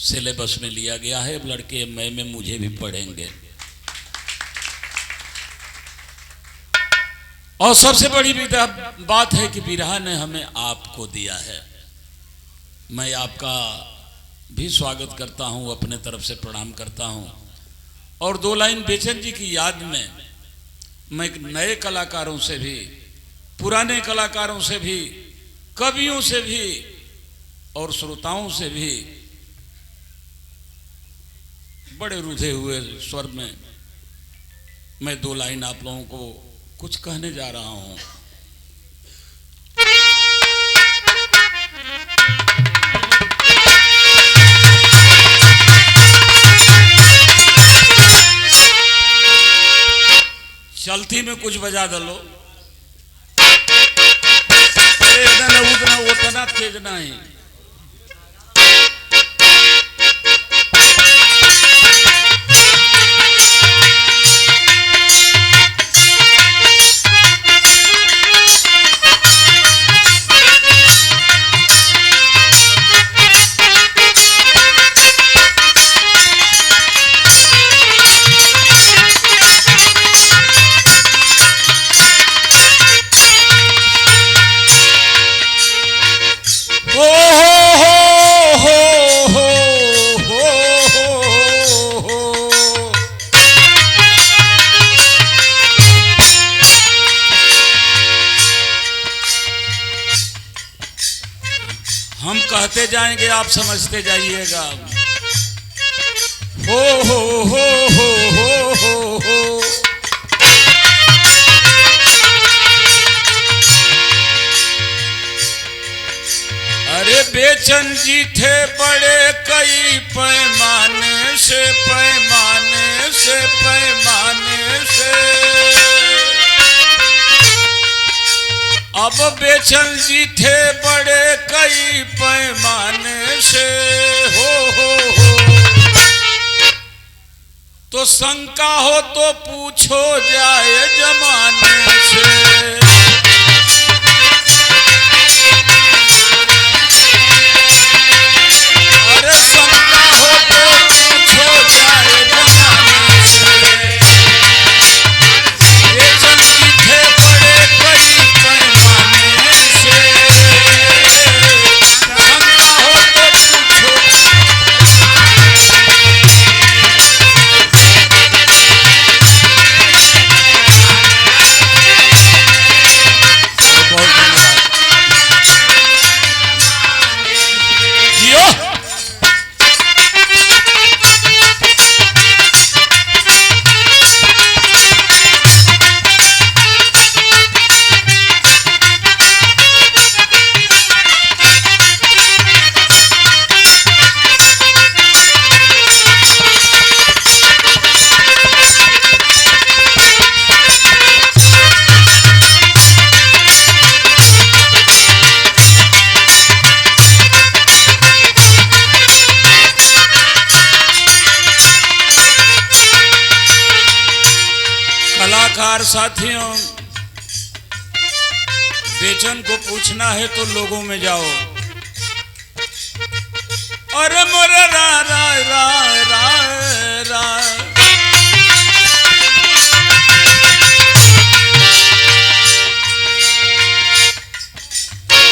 Syllabus में लिया गया है। अब लड़के मई में मुझे भी पढ़ेंगे। और सबसे बड़ी बात है कि बिरहा ने हमें आपको दिया है। मैं आपका भी स्वागत करता हूं, अपने तरफ से प्रणाम करता हूं। और दो लाइन बेचन जी की याद में मैं नए कलाकारों से भी, पुराने कलाकारों से भी, कवियों से भी और श्रोताओं से भी बड़े रुधे हुए स्वर में मैं दो लाइन आप लोगों को कुछ कहने जा रहा हूं। चलती में कुछ बजा दलो, उतना उतना तेज नहीं। हम कहते जाएंगे, आप समझते जाइएगा। हो हो हो हो हो हो हो। अरे बेचन जी थे बड़े कई पैमाने से, पैमाने से, पैमाने से। अब बेचन जी थे बड़े कई पैमाने से। हो तो शंका हो तो पूछो जाए जमाने से। अरे शंका हो तो पूछो जाए जमाने से। बेचन जी थे बड़े कई पैमाने से। शंका हो तो पूछो। कलाकार साथियों, बेचन को पूछना है तो लोगों में जाओ। अरे मोरे रा रा रा रा रा।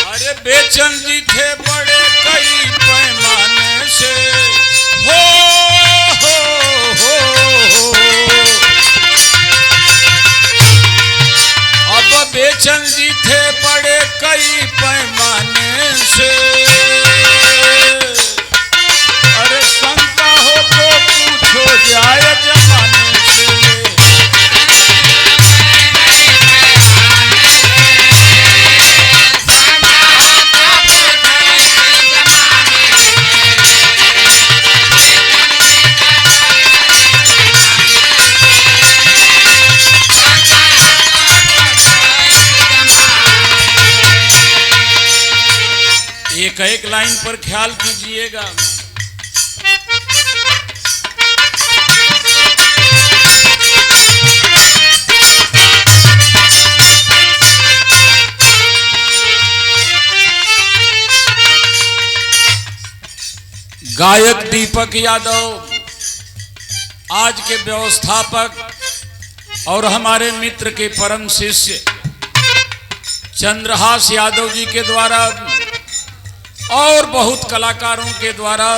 अरे बेचन जी थे बड़े कई पैमाने से। हो बेचन जी थे बड़े कई पैमाने से। अरे शंका हो तो पूछो जाए जमाने से। एक एक लाइन पर ख्याल कीजिएगा। गायक दीपक यादव, आज के व्यवस्थापक और हमारे मित्र के परम शिष्य चंद्रहास यादव जी के द्वारा और बहुत कलाकारों के द्वारा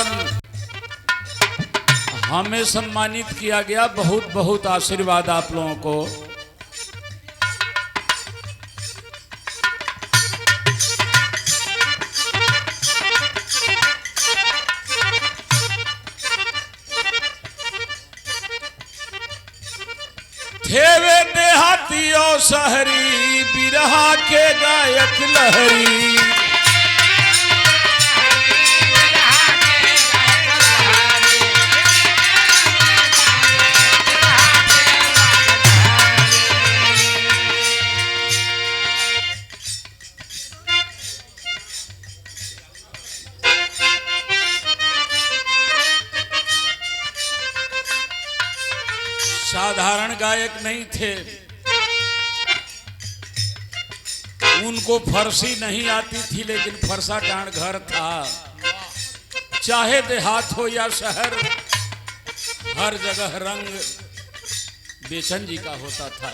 हमें सम्मानित किया गया। बहुत बहुत आशीर्वाद आप लोगों को। थे देहातियों शहरी बिरहा के गायक लहरी, साधारण गायक नहीं थे। उनको फरसी नहीं आती थी, लेकिन फरसा टाण घर था। चाहे देहात हो या शहर, हर जगह रंग बेचन जी का होता था।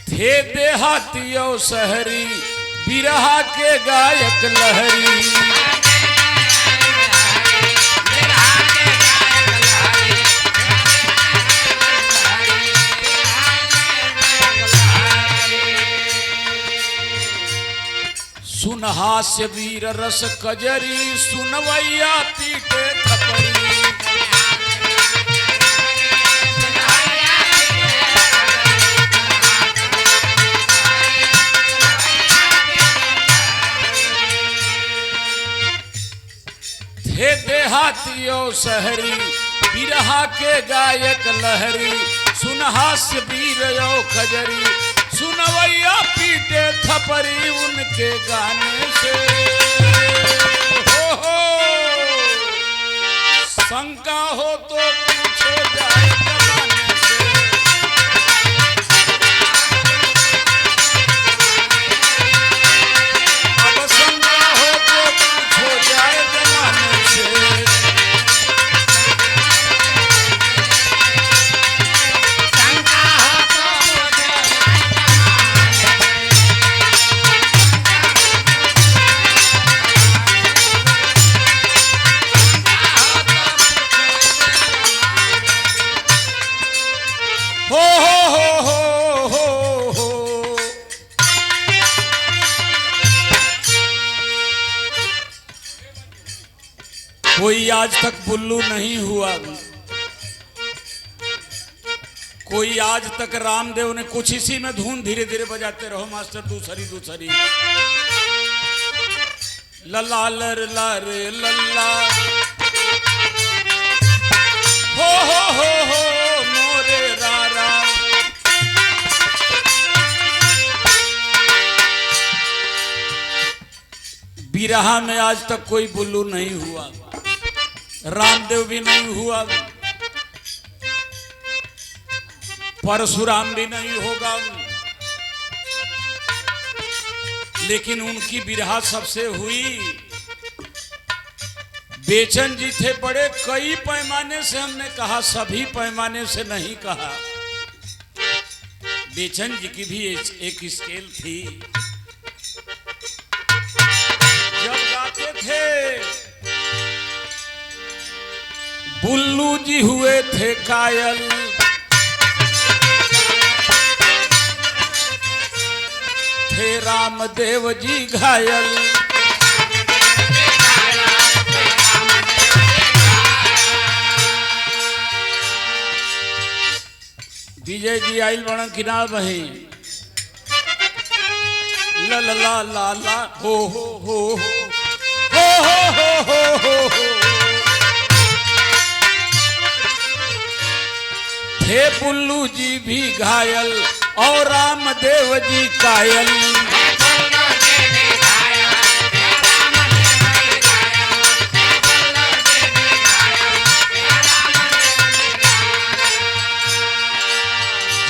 थे देहातियों शहरी बिरहा के गायक लहरी, सुन हास्य वीर रस कजरी, सुनवैया पीटे थपरी। थे देहातियों शहरी बिरहा के गायक लहरी, सुन हास्य वीर यो खजरी, सुनवैया पीटे थपरी उनके गाने से। हो शंका हो तो पूछो जाए जमाने से, अब शंका हो तो पूछो जाए जमाने से। कोई आज तक बुल्लू नहीं हुआ, कोई आज तक रामदेव ने। कुछ इसी में धुन धीरे धीरे बजाते रहो मास्टर, दूसरी दूसरी। लल्ला लर लर लल्ला हो मोरे रारा। बिरहा में आज तक कोई बुल्लू नहीं हुआ, रामदेव भी नहीं हुआ, परशुराम भी नहीं होगा, लेकिन उनकी बिरहा सबसे हुई। बेचन जी थे बड़े, कई पैमाने से हमने कहा, सभी पैमाने से नहीं कहा। बेचन जी की भी एक स्केल थी। जब गाते थे बुल्लू जी हुए थे कायल, थे रामदेव जी घायल। विजय जी आइल बड़ा किनार बही। ला ला ला ला ला हो हो हो हो हो हो हो हो। थे बुल्लू जी भी घायल और रामदेव जी कायल।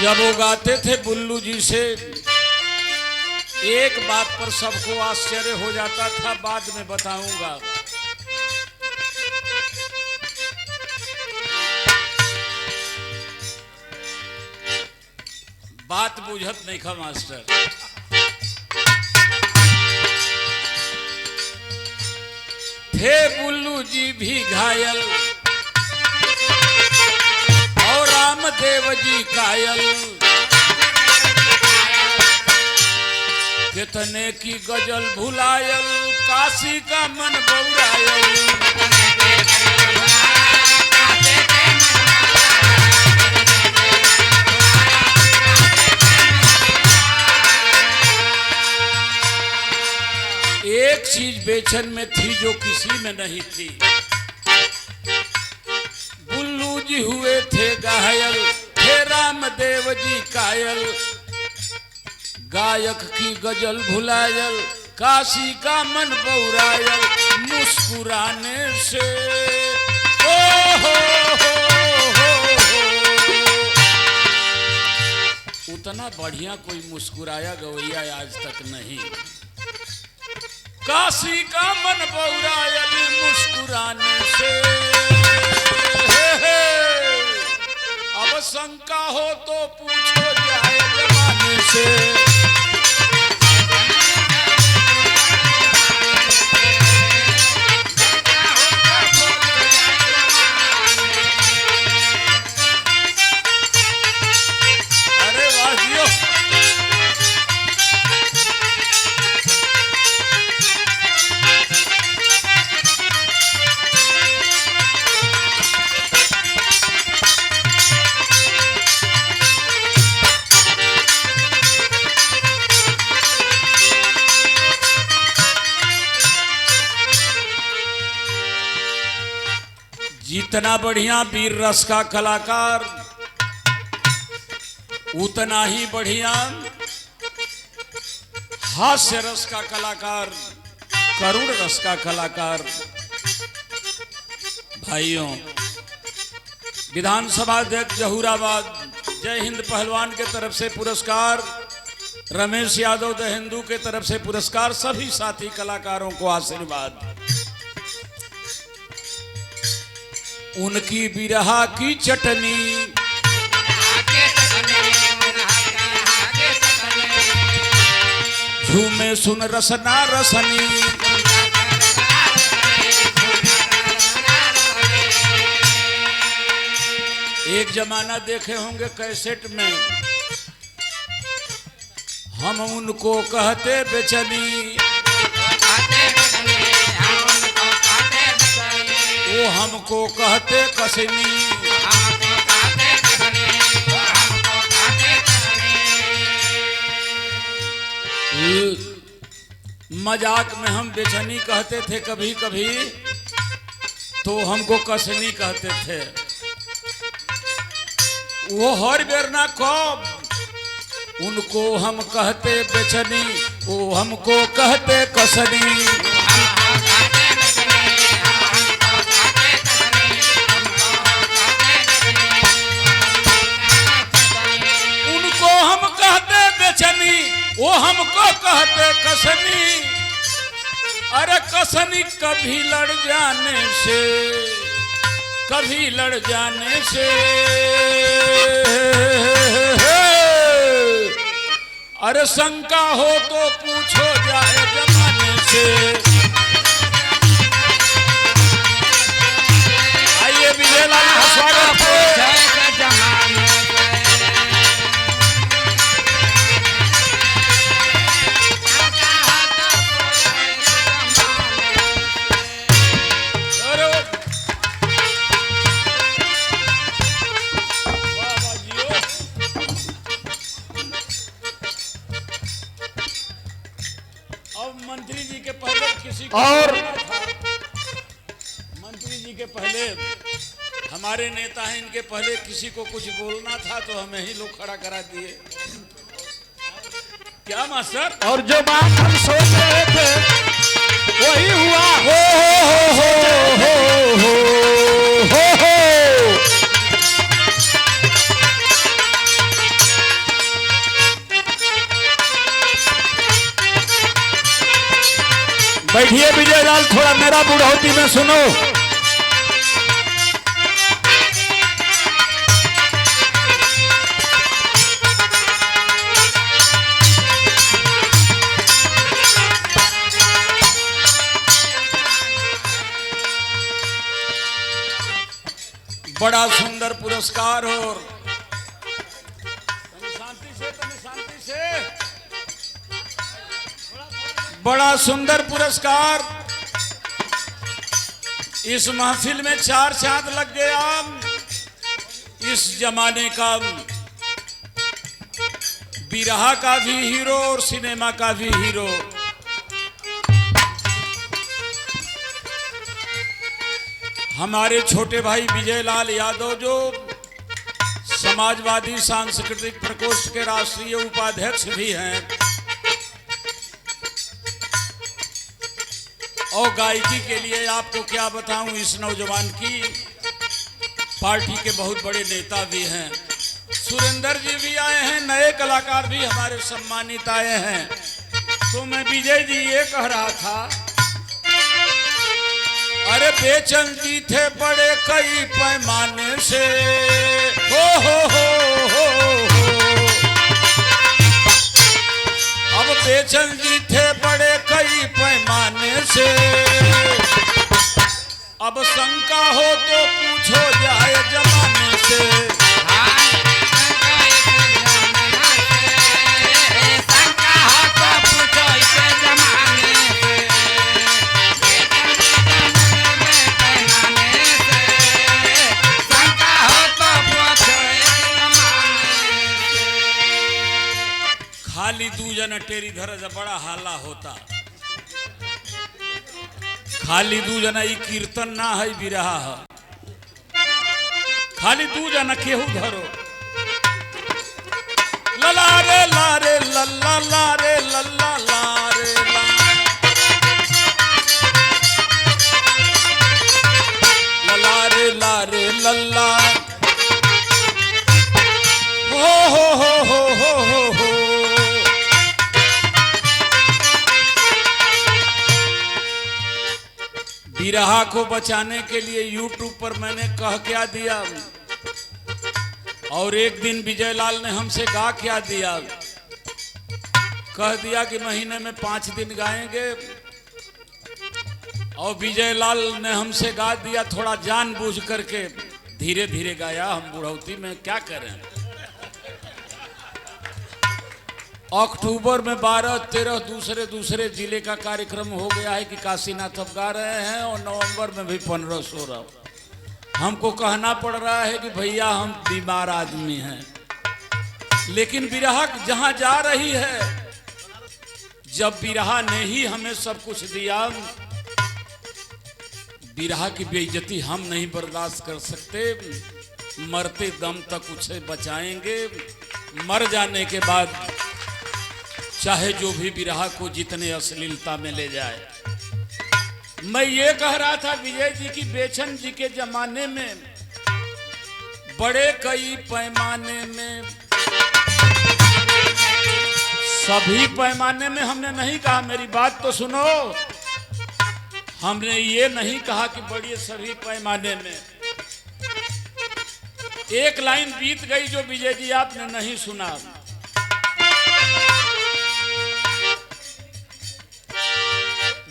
जब वो गाते थे बुल्लू जी से, एक बात पर सबको आश्चर्य हो जाता था, बाद में बताऊंगा। बात बुझत नहीं खा मास्टर। थे बुल्लू जी भी घायल और रामदेव जी कायल, कितने की गजल भुलायल, काशी का मन बौरायल। एक चीज बेचन में थी जो किसी में नहीं थी। बुल्लू जी हुए थे घायल, थे रामदेव जी कायल, गायक की गजल भुलायल, काशी का मन बौरायल, मुस्कुराने से ओ हो। उतना बढ़िया कोई मुस्कुराया गवैया आज तक नहीं। काशी का मन बौरायल मुस्कुराने से। अब शंका हो तो पूछो जाए जमाने से। अरे वाजियो जितना बढ़िया वीर रस का कलाकार उतना ही बढ़िया हास्य रस का कलाकार, करुण रस का कलाकार। भाइयों, विधानसभा अध्यक्ष जहूराबाद जय हिंद पहलवान के तरफ से पुरस्कार, रमेश यादव द हिंदू के तरफ से पुरस्कार, सभी साथी कलाकारों को आशीर्वाद। उनकी बिरहा की चटनी झूमे सुन रसना रसनी, एक जमाना देखे होंगे कैसेट में, हम उनको कहते बेचनी, वो हमको कहते कसनी। मजाक में हम बेचनी कहते थे कभी कभी, तो हमको कसनी कहते थे। वो हर बेर ना कब, उनको हम कहते बेचनी, वो हमको कहते कसनी। वो हमको कहते कसनी। अरे कसनी कभी लड़ जाने से, कभी लड़ जाने से, अरे शंका हो तो पूछो जाए जमाने से। आइए विजयलाल का स्वागत है। मंत्री जी के पहले किसी को और मंत्री जी के पहले हमारे नेता हैं, इनके पहले किसी को कुछ बोलना था तो हमें ही लोग खड़ा करा दिए। क्या मास्टर? और जो बात हम सोच रहे थे वही हुआ। हो हो हो हो हो हो। बैठिए विजय लाल, थोड़ा मेरा बुढ़ौती में सुनो। बड़ा सुंदर पुरस्कार और शांति से बड़ा सुंदर पुरस्कार। इस महफिल में 4 चांद लग गया। इस जमाने का बिरहा का भी हीरो और सिनेमा का भी हीरो। हमारे छोटे भाई विजय लाल यादव जो समाजवादी सांस्कृतिक प्रकोष्ठ के राष्ट्रीय उपाध्यक्ष भी हैं और गायकी के लिए आपको क्या बताऊं, इस नौजवान की पार्टी के बहुत बड़े नेता भी हैं। सुरेंद्र जी भी आए हैं, नए कलाकार भी हमारे सम्मानित आए हैं। तो मैं विजय जी ये कह रहा था, अरे बेचन जी थे बड़े कई पैमाने से, हो। अब बेचन जी थे बड़े कई पैमाने से, अब शंका हो तो पूछो जाए जमाने से। खाली 2 जना टेरी धर बड़ा हाला होता। खाली 2 जना ई कीर्तन ना है, बिरहा है। खाली 2 जना केहू धरो। लला रे लारे लल्ला लारे लल्ला लारे लला रे लारे लल्ला हो। बिरहा को बचाने के लिए YouTube पर मैंने कह क्या दिया, और एक दिन विजय लाल ने हमसे गा क्या दिया। कह दिया कि महीने में 5 दिन गाएंगे, और विजय लाल ने हमसे गा दिया थोड़ा जानबूझ करके, धीरे धीरे गाया। हम बुढ़ौती में क्या करें। अक्टूबर में 12, 13 दूसरे जिले का कार्यक्रम हो गया है कि काशीनाथ अब गा रहे हैं, और नवंबर में भी 15, 16 हमको कहना पड़ रहा है कि भैया हम बीमार आदमी हैं। लेकिन बिरहा जहां जा रही है, जब बिरहा ने ही हमें सब कुछ दिया, बिरहा की बेइज्जती हम नहीं बर्दाश्त कर सकते। मरते दम तक उसे बचाएंगे। मर जाने के बाद चाहे जो भी बिरहा को जितने अश्लीलता में ले जाए। मैं ये कह रहा था विजय जी की बेचन जी के जमाने में बड़े कई पैमाने में, सभी पैमाने में हमने नहीं कहा, मेरी बात तो सुनो। हमने ये नहीं कहा कि बड़ी सभी पैमाने में। एक लाइन बीत गई जो विजय जी आपने नहीं सुना।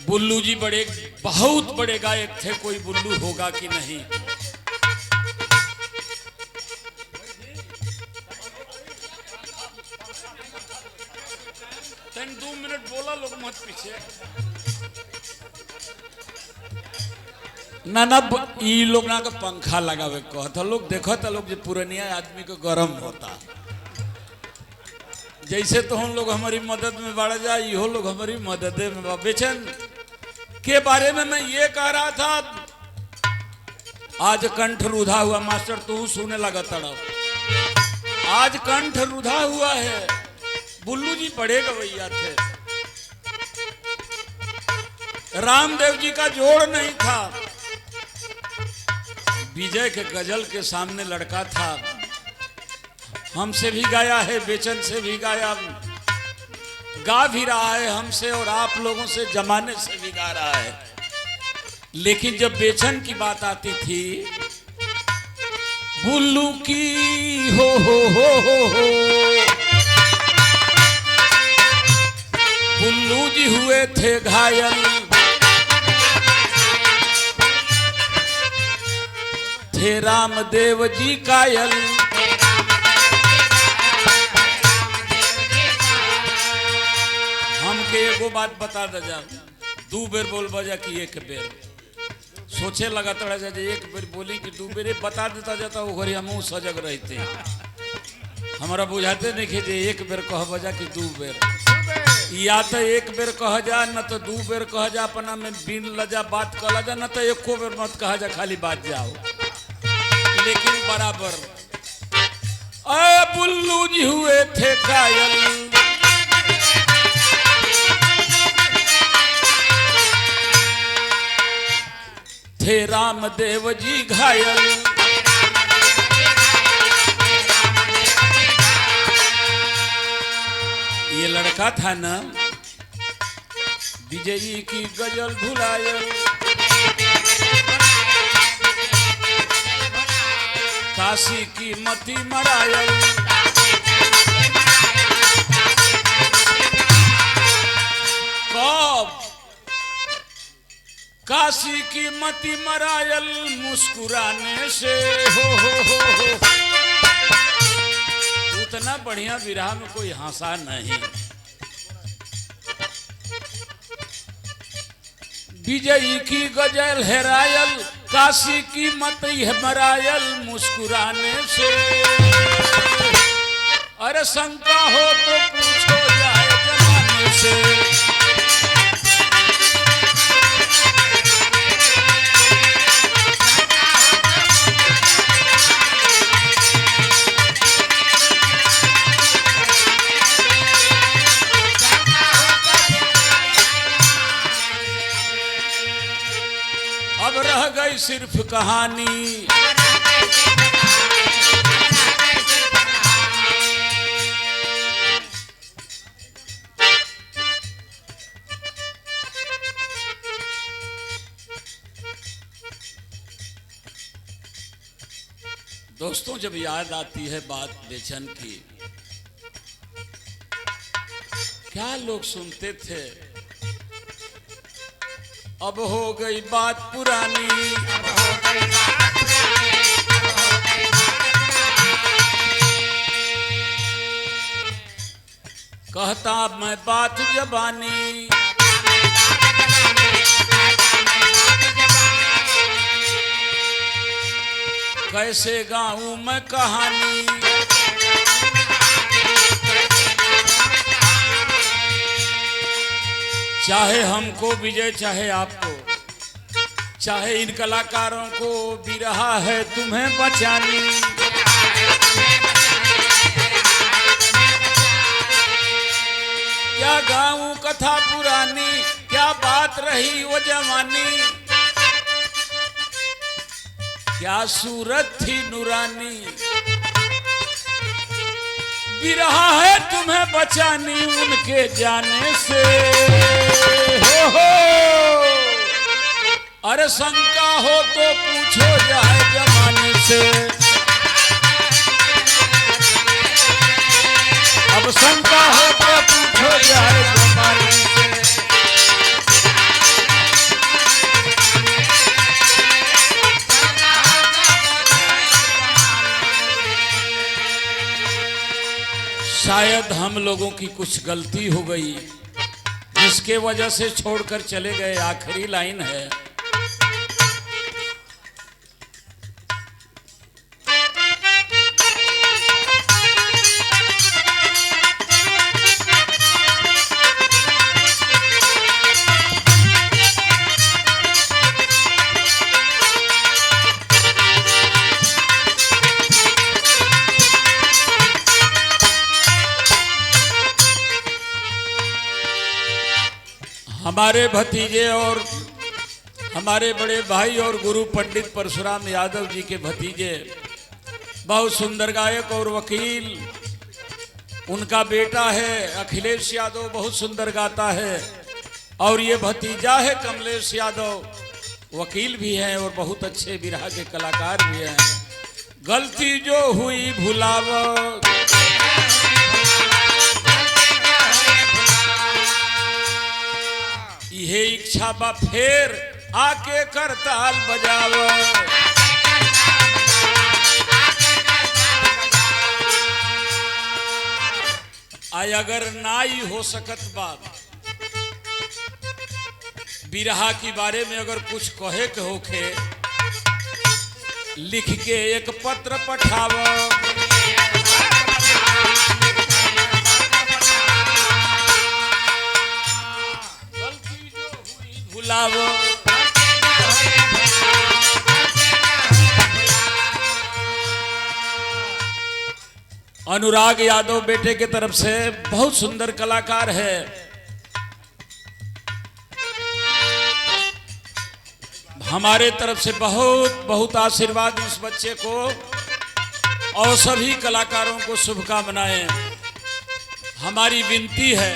बुल्लू जी बहुत बड़े गायक थे, कोई बुल्लू होगा कि नहीं। तन 2 मिनट बोला लोग मत पीछे ना ई लोग ना का पंखा लगावे कहता लोग, देखता लोग जो पुरानिया आदमी को गर्म होता। जैसे तो हम लोग हमारी मदद में बढ़ जाए, यो लोग हमारी मदद में। बेचन के बारे में मैं ये कह रहा था, आज कंठ रुधा हुआ। मास्टर तू सुने लगा तड़प, आज कंठ रुधा हुआ है। बुल्लू जी बड़े गवैया थे, रामदेव जी का जोड़ नहीं था। विजय के गजल के सामने लड़का था। हमसे भी गाया है, बेचन से भी गाया, गा भी रहा है हमसे और आप लोगों से जमाने से भी गा रहा है, लेकिन जब बेचन की बात आती थी, बुल्लू की हो बुल्लू जी हुए थे घायल, थे रामदेव जी कायल। हमके एगो बात बता दे जा, 2 बेर बोल बजा कि 1 बेर, सोचे लगा तड़ा जा 1 बेर बोली कि 2 बेर बता देता जाता वो घरी हम सजग रहते, हमारा बुझाते नहीं कि 1 बेर कह बजा कि 2 बेर, या तो 1 बेर कह जा न तो 2 बेर कह जा, अपना में बिन लजा बात कह जा, न तो 1 बेर मत कहा जा, खाली बात जाओ, लेकिन बराबर। बुल्लू जी हुए थे कायल, थे रामदेव जी घायल, ये लड़का था ना विजयी की गजल भुलायल, काशी की मती मरायल, कब काशी की मती मरायल, मुस्कुराने से हो। उतना बढ़िया विरह में कोई हंसा नहीं। विजयी की गजल हेरायल, काशी की मती मरायल, मुस्कुराने से। अरे शंका हो तो पूछो जाए जमाने से। अब रह गई सिर्फ कहानी, दोस्तों जब याद आती है बात बेचन की, क्या लोग सुनते थे, अब हो गई बात पुरानी, कहता मैं बात जबानी, कैसे गाऊं मैं कहानी, चाहे हमको विजय चाहे आपको, चाहे इन कलाकारों को बिरहा है तुम्हें बचानी। क्या गाऊं कथा पुरानी, क्या बात रही वो जवानी, क्या सूरत थी नूरानी, बिरहा है तुम्हें बचानी उनके जाने से हो। अरे शंका हो तो पूछो जाए जमाने से, अब शंका हो तो पूछो जाए जमाने से। शायद हम लोगों की कुछ गलती हो गई, जिसके वजह से छोड़कर चले गए। आखिरी लाइन है, हमारे भतीजे और हमारे बड़े भाई और गुरु पंडित परशुराम यादव जी के भतीजे, बहुत सुंदर गायक और वकील उनका बेटा है अखिलेश यादव, बहुत सुंदर गाता है। और ये भतीजा है कमलेश यादव, वकील भी हैं और बहुत अच्छे बिरहा के कलाकार भी हैं। गलती जो हुई भुलाव, ये इच्छा बा फेर आके करताल बजाव। आय अगर नाई हो सकत बात बिरहा के बारे में अगर कुछ कहे के होखे, लिख के एक पत्र पठाव। गलती जो हुई भुलाव, अनुराग यादव बेटे के तरफ से बहुत सुंदर कलाकार है। हमारे तरफ से बहुत बहुत आशीर्वाद उस बच्चे को और सभी कलाकारों को शुभकामनाएं। हमारी विनती है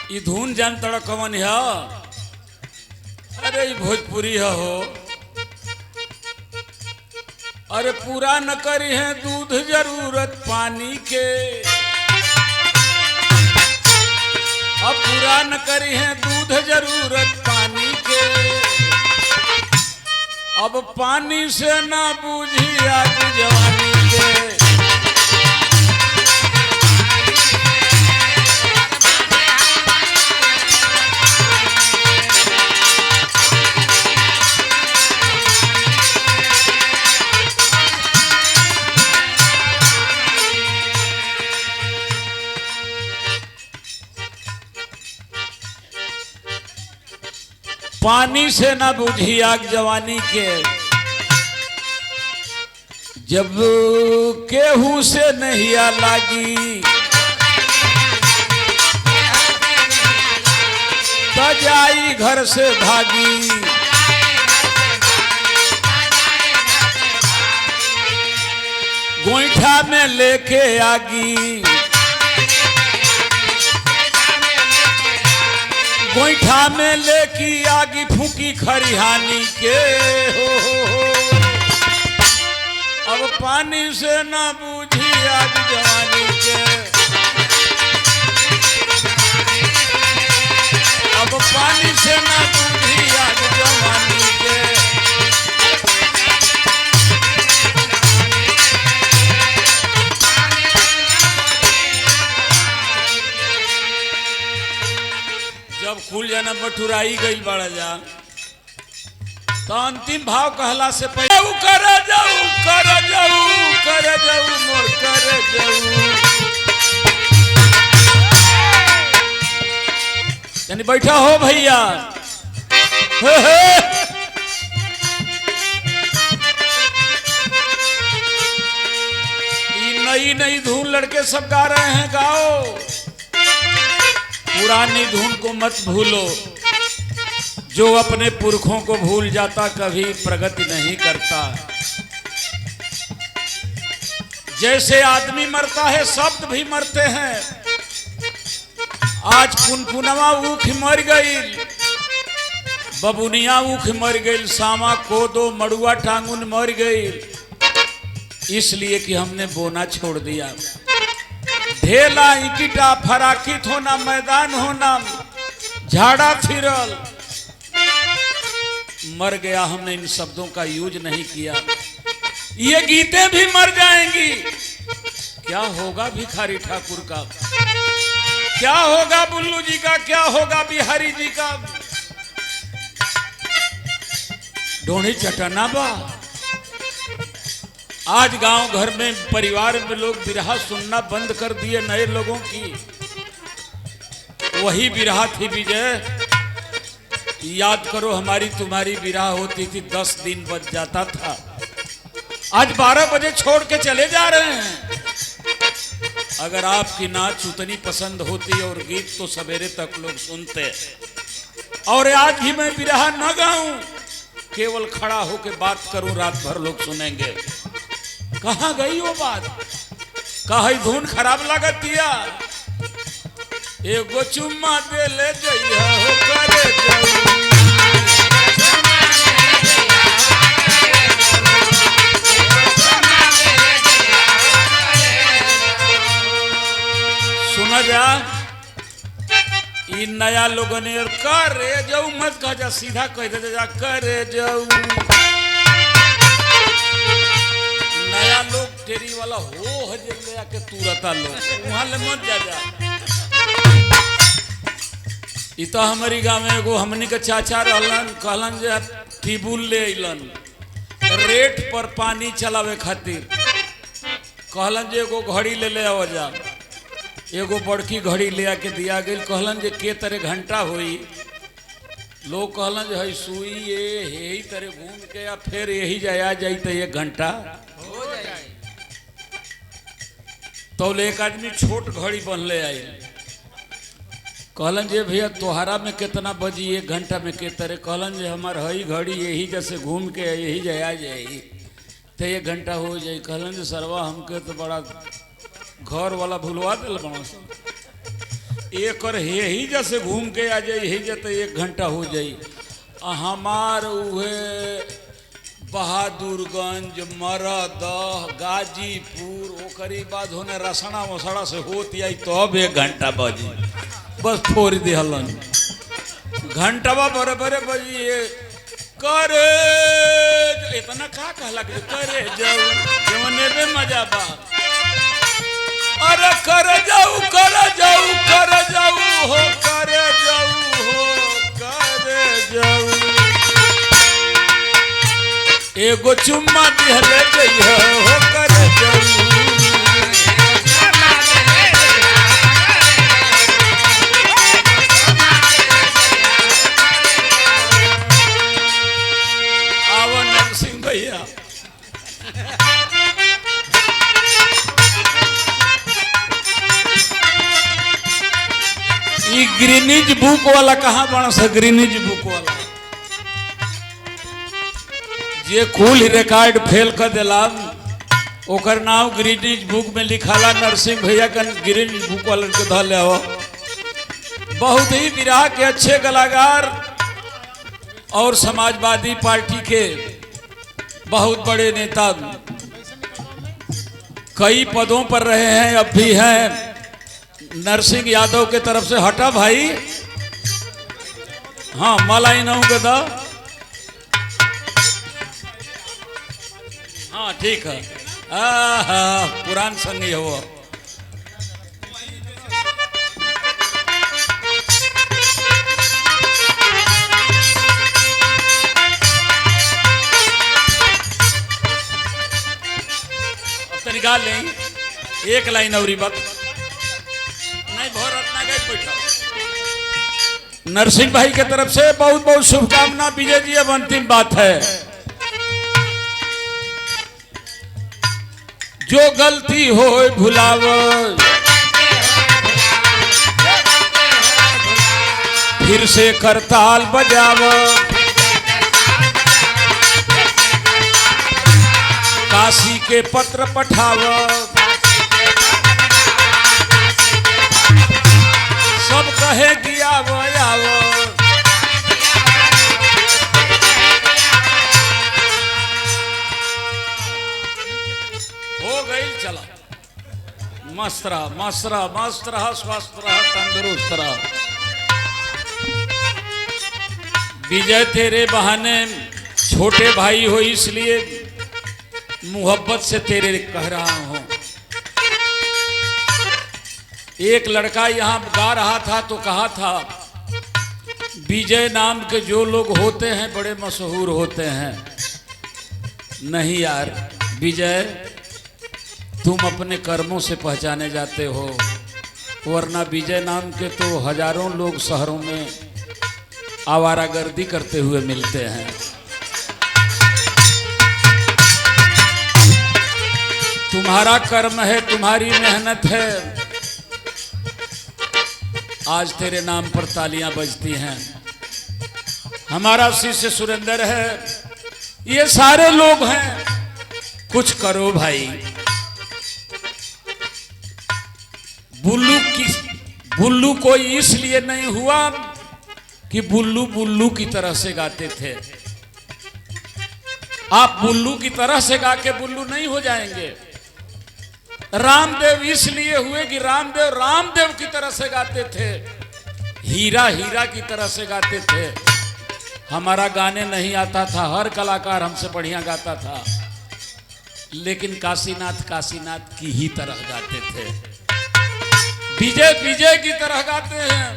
ये धुन जान तड़ा कवन है? अरे भोजपुरी है हो। अरे पूरा न करी है दूध जरूरत पानी के, अब पूरा न करी है दूध जरूरत पानी के, अब पानी से ना बूझी आग जवानी के। पानी से ना बुझी आग जवानी के, जब केहू से नहीं लागी तो जाई घर से भागी। गोईठा में लेके आगी, गोईठा में लेकी आगी फूकी खरिहानी के। हो अब पानी से ना बूझी आग जवानी के, अब पानी से ना बूझी आग जवानी के। जब खुल जाना बटुराई गई बड़ा जा तो अंतिम भाव कहला से पहले कर जाऊ कर जाऊ कर जाऊ मोर कर जाऊ, यानी बैठा हो भैया। नई नई धुन लड़के सब गा रहे हैं, गाओ। पुरानी धुन को मत भूलो, जो अपने पुरखों को भूल जाता कभी प्रगति नहीं करता। जैसे आदमी मरता है शब्द भी मरते हैं। आज पुनपुनवा ऊख मर गई, बबुनिया ऊख मर गई, सामा कोदो मड़ुआ टांगुन मर गई, इसलिए कि हमने बोना छोड़ दिया। ढेला इकिटा फराकित होना, मैदान होना, झाड़ा फिरल, मर गया। हमने इन शब्दों का यूज नहीं किया। ये गीतें भी मर जाएंगी, क्या होगा भिखारी ठाकुर का, क्या होगा बुल्लू जी का, क्या होगा बिहारी जी का। ढोणी चटना बा। आज गांव घर में परिवार में लोग बिरहा सुनना बंद कर दिए नए लोगों की। वही बिरहा थी विजय, याद करो हमारी तुम्हारी बिरहा होती थी 10 दिन बच जाता था, आज 12 बजे छोड़ के चले जा रहे हैं। अगर आपकी नाच उतनी पसंद होती और गीत तो सवेरे तक लोग सुनते। और आज भी मैं बिरहा न गाऊं, केवल खड़ा होकर बात करूं, रात भर लोग सुनेंगे। कहां गई वो बात, कहा धुन खराब लगतिया। एगो चुम्मा दे ले जइया हो करे जाऊ। सुना जा, इ नया लोगों ने करे जाऊ मत कह जा, सीधा कह दे जा करे जाऊ। नया लोग टेरी वाला हो हजे ले आके तुरता लोग वहां ले मत जा जा। इ तो हमारी गांव में एगो हमनी के चाचा रहलन, कहलन जे टिबुल ले अइलन रेट पर पानी चलावे खातिर। कहलन जे एगो घड़ी ले ले आओ जा, एगो बड़की घड़ी ले आके दिया गई। कहलन जे के तरह घंटा होई, लोग कहलन जे हई सुई यही तरह घूम के या फिर यही जाया जाई तो 1 घंटा हो जाए। तो एक आदमी छोट घड़ी बनले आई। कहलन जे भैया तोहरा में कितना बजी 1 घंटा में के तरह। कहलन जे हमार हई घड़ी यही जैसे घूम के यही जाया जाई तो 1 घंटा हो जाए। कहलन जे सरवा हमके तो बड़ा घर वाला भुलवा दिल बना, एक और यही जैसे घूम के आ जाए यही जैसे 1 घंटा हो जाई। हमार उहे बहादुरगंज, मरदह, गाजीपुर ओकरी बाद होने रसना वसड़ा से होती आई तो अब 1 घंटा बजी। बस फोड़ दिहलन घंटावा बराबर बजी। करे इतना का कहला करे जाऊ जवने में मजा बा। अरे कर जाऊ कर जाऊ कर जाऊ हो कर जाऊ हो कर जाऊ। एगो चुम्मा दिहले जइया हो कर जाऊ। आओ नरसिंह भैया, ग्रीनिज बुक वाला कहाँ बना सा? ग्रीनिज बुक वाला जे कुल रिकॉर्ड फेल कर दिला ओकर नाम ग्रीनिज बुक में लिखाला। नरसिंह भैया का ग्रीनिज बुक वाला के धले हो। बहुत ही बिरहा के अच्छे कलाकार और समाजवादी पार्टी के बहुत बड़े नेता कई पदों पर रहे हैं, अब भी हैं। नरसिंह यादव के तरफ से हटा भाई, हाँ मलाई नऊ के दा, हाँ ठीक है। पुरान संगी हो। अब तो निकाल लें 1 लाइन और बात नहीं भोरत ना गई बैठा। नरसिंह भाई के तरफ से बहुत बहुत शुभकामना। विजय जी अब अंतिम बात है, जो गलती हो भुलाव, फिर से करताल बजाव, काशी के पत्र पठाव, सब कहे कि आवो आवो। हो गई चला, मस्त रहा मस्त रहा मस्त रहा, स्वस्थ रहा तंदुरुस्त रहा। विजय तेरे बहाने छोटे भाई हो इसलिए मोहब्बत से तेरे कह रहा हूं एक लड़का यहाँ गा रहा था तो कहा था विजय नाम के जो लोग होते हैं बड़े मशहूर होते हैं। नहीं यार विजय, तुम अपने कर्मों से पहचाने जाते हो, वरना विजय नाम के तो हजारों लोग शहरों में आवारागर्दी करते हुए मिलते हैं। तुम्हारा कर्म है, तुम्हारी मेहनत है, आज तेरे नाम पर तालियां बजती हैं। हमारा शिष्य सुरेंद्र है, ये सारे लोग हैं, कुछ करो भाई। बुल्लू कोई इसलिए नहीं हुआ कि बुल्लू बुल्लू की तरह से गाते थे। आप बुल्लू की तरह से गा के बुल्लू नहीं हो जाएंगे। रामदेव इसलिए हुए कि रामदेव रामदेव की तरह से गाते थे, हीरा हीरा की तरह से गाते थे। हमारा गाने नहीं आता था, हर कलाकार हमसे बढ़िया गाता था, लेकिन काशीनाथ काशीनाथ की ही तरह गाते थे। विजय विजय की तरह गाते हैं।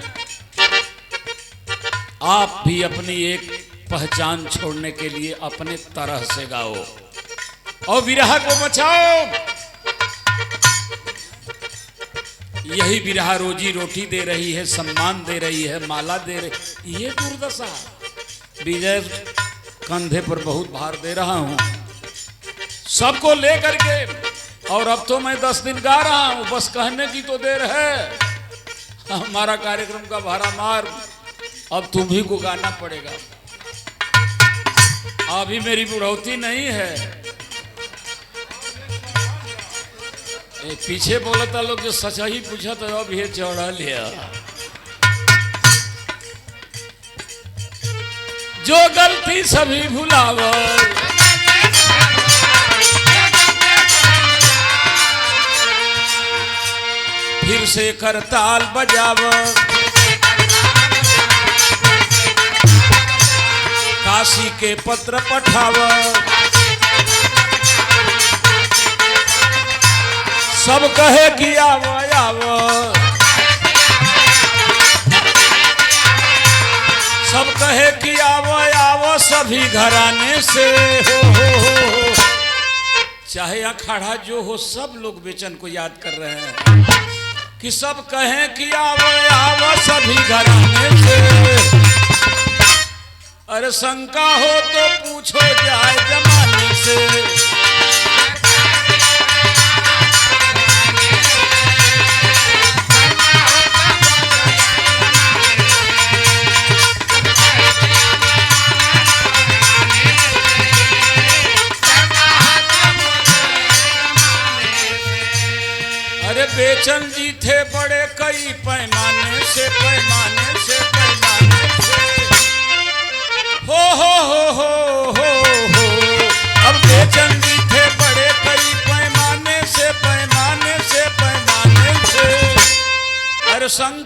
आप भी अपनी एक पहचान छोड़ने के लिए अपने तरह से गाओ और विरह को बचाओ। यही विरह रोजी रोटी दे रही है, सम्मान दे रही है, माला दे रही। ये दुर्दशा। विजय कंधे पर बहुत भार दे रहा हूं सबको लेकर के, और अब तो मैं 10 दिन गा रहा हूं, बस कहने की तो देर है। हमारा कार्यक्रम का भाड़ा मार, अब तुम्ही को गाना पड़ेगा। अभी मेरी बुढ़ौती नहीं है। पीछे बोलता लोग जो सच ही पूछा तो अब ये चौड़ा लिया। जो गलती सभी भुलावो, फिर से करताल बजावो, काशी के पत्र पठावो, सब कहे कि आवो आवो, सब कहे कि आवो आवो, सभी घराने से हो। चाहे अखाड़ा जो हो, सब लोग बेचन को याद कर रहे हैं कि सब कहें कि आवो आवो, सभी घराने से। अरे शंका हो तो पूछो जाए जमाने से। अरे बेचन जी थे बड़े कई पैमाने से, पैमाने से, पैमाने से। हो। अब बेचन जी थे बड़े कई पैमाने से, पैमाने से, पैमाने से। अरे संग